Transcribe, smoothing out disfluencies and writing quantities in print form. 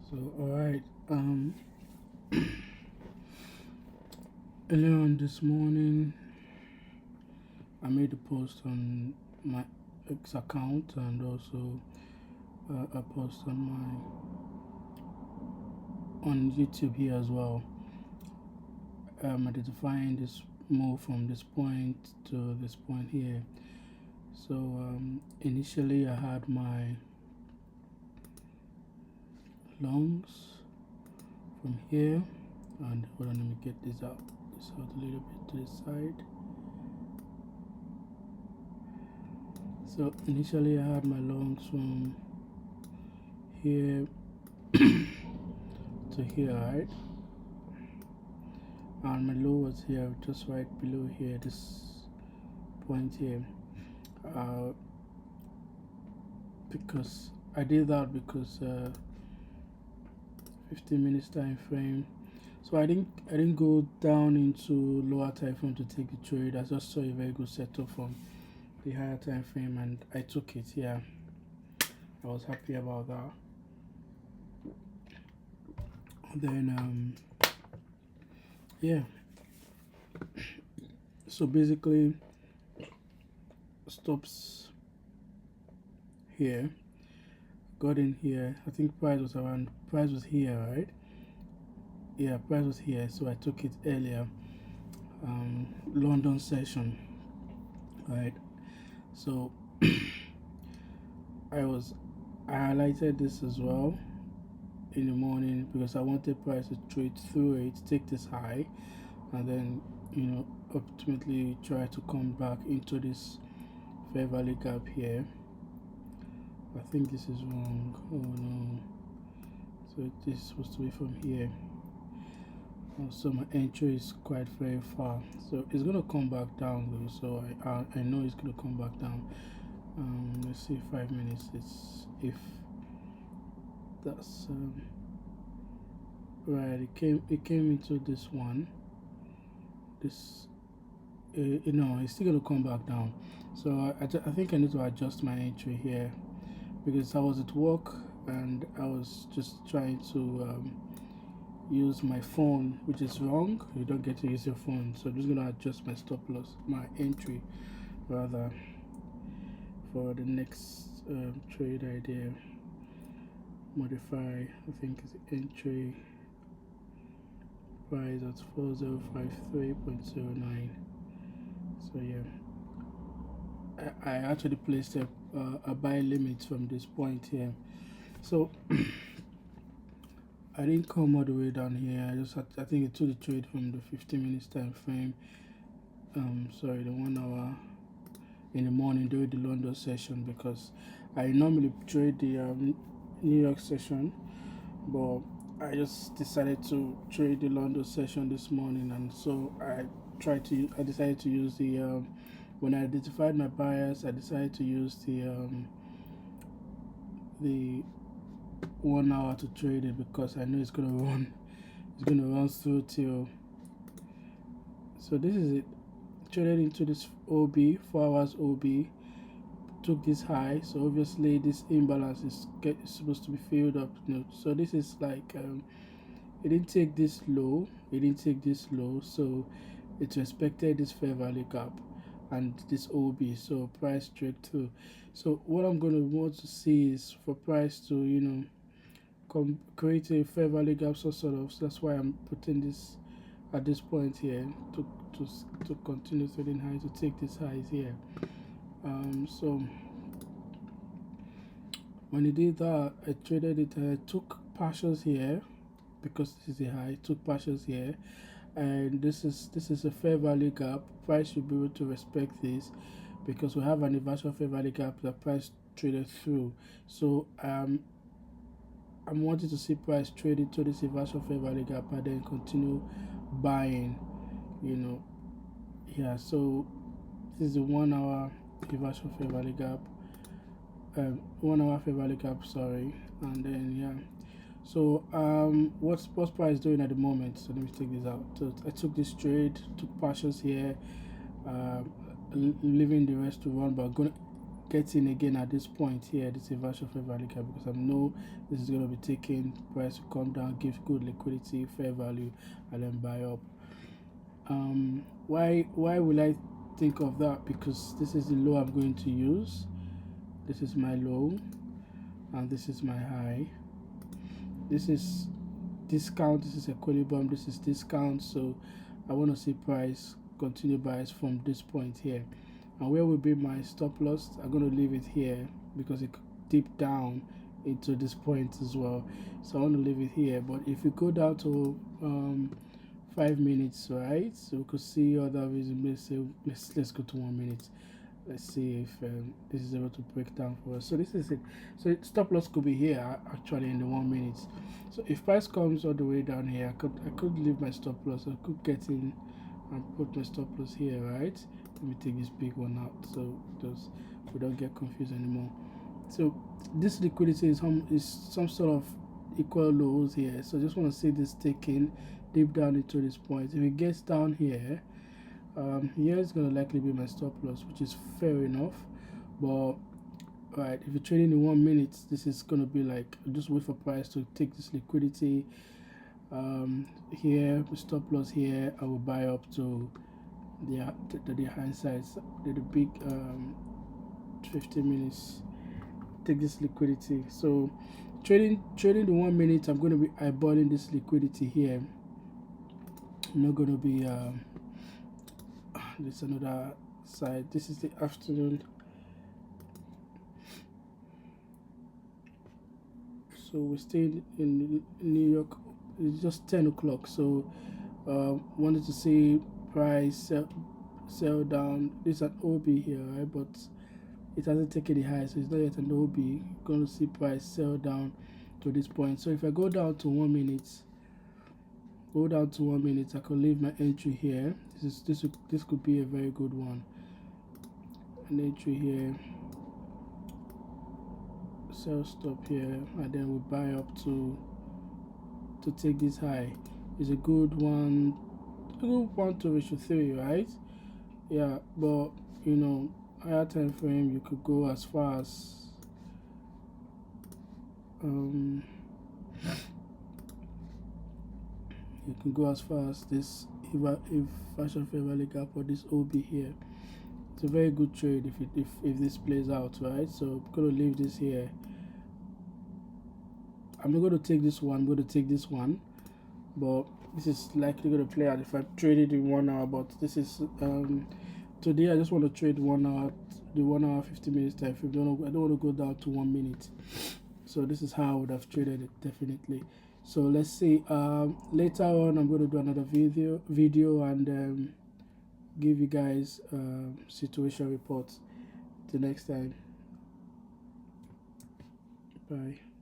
So, alright, earlier on this morning, I made a post on my X account and also a post on YouTube here as well, identifying this move from this point to this point here. So, initially, I had my longs from here, and hold on, let me get this out a little bit to the side. So initially I had my longs from here to here, right? And my low was here, just right below here, this point here. Because I did that because 15 minutes time frame. So I didn't go down into lower time frame to take the trade. I just saw a very good setup from the higher time frame and I took it. Yeah, I was happy about that. Then yeah, so basically stops here, got in here. I think price was here, right? Yeah, price was here, so I took it earlier. London session, right? So I highlighted this as well in the morning because I wanted price to trade through it, take this high, and then ultimately try to come back into this fair value gap here. I think this is wrong. Oh no! So this is supposed to be from here. So my entry is quite very far. So it's gonna come back down though. So I know it's gonna come back down. Let's see 5 minutes. If that's right. It came into this one. This it's still gonna come back down. So I think I need to adjust my entry here because I was at work and I was just trying to use my phone, which is wrong. You don't get to use your phone, so I'm just gonna adjust my stop loss, my entry rather, for the next trade idea. Modify, I think it's entry price at 4053.09. So yeah, I actually placed a buy limit from this point here. So I didn't come all the way down here. I think it took the trade from the 15 minutes time frame. Sorry, the 1 hour in the morning during the London session because I normally trade the New York session, but I just decided to trade the London session this morning, and so I decided to use the when I identified my buyers, I decided to use the 1 hour to trade it because I know it's gonna run through till. So this is it. Traded into this OB, 4 hours OB, took this high, so obviously this imbalance is supposed to be filled up. So this is like it didn't take this low, so it respected this fair value gap and this OB, so price trade through. So what I'm going to want to see is for price to create a fair value gap sort of. So that's why I'm putting this at this point here to continue trading high, to take this highs here. So when it did that, I traded it. I took partials here because this is a high. Took partials here, and this is a fair value gap. Price should be able to respect this because we have an inversion fair value gap that price traded through. So I'm wanting to see price trade into this inversion fair value gap and then continue buying. Yeah. So this is the 1 hour inversion fair value gap. 1 hour fair value gap, sorry, and then yeah. So what's price doing at the moment? So let me take this out. So I took this trade, took partials here, leaving the rest to run, but get in again at this point here. This is a version fair value gap because I know this is going to be taking price to come down, give good liquidity, fair value, and then buy up. Why will I think of that? Because this is the low I'm going to use. This is my low and this is my high. This is discount, this is equilibrium, this is discount. So I want to see price continue buys from this point here. And where will be my stop loss? I'm going to leave it here because it could dip down into this point as well. So I want to leave it here. But if you go down to 5 minutes, right? So we could see other reasons. Let's go to 1 minute. Let's see if this is able to break down for us. So this is it. So stop loss could be here actually in the 1 minute. So if price comes all the way down here, I could leave my stop loss. I could get in and put my stop loss here, right? Let me take this big one out so we don't get confused anymore. So this liquidity is some sort of equal lows here. So I just want to see this taking deep down into this point. If it gets down here, here is going to likely be my stop loss, which is fair enough. But right, if you're trading in 1 minute, this is going to be like just wait for price to take this liquidity. Here stop loss here, I will buy up to the high side, the big 15 minutes, take this liquidity. So trading the 1 minute, I'm going to be eyeballing this liquidity here. I'm not going to be this another side. This is the afternoon. So we're staying in New York. It's just 10 o'clock. So wanted to see price sell down. This is an OB here, right? But it hasn't taken the high, so it's not yet an OB. Going to see price sell down to this point. So if I go down to 1 minute, I could leave my entry here. This could be a very good one. An entry here, sell stop here, and then we'll buy up to take this high. Is a good one. A good 1:3, right? Yeah, but you know, higher time frame, you could go as far as you can go as far as this if fashion fair value gap or this OB here. It's a very good trade if this plays out, right? So I'm gonna leave this here. I'm not going to take this one. I'm going to take this one, but this is likely going to play out if I trade it in 1 hour. But this is today I just want to trade 1 hour, the 1 hour 50 minutes time frame. I don't want to go down to 1 minute. So this is how I would have traded it definitely. So let's see. Later on, I'm going to do another video and give you guys situation reports. Till next time. Bye.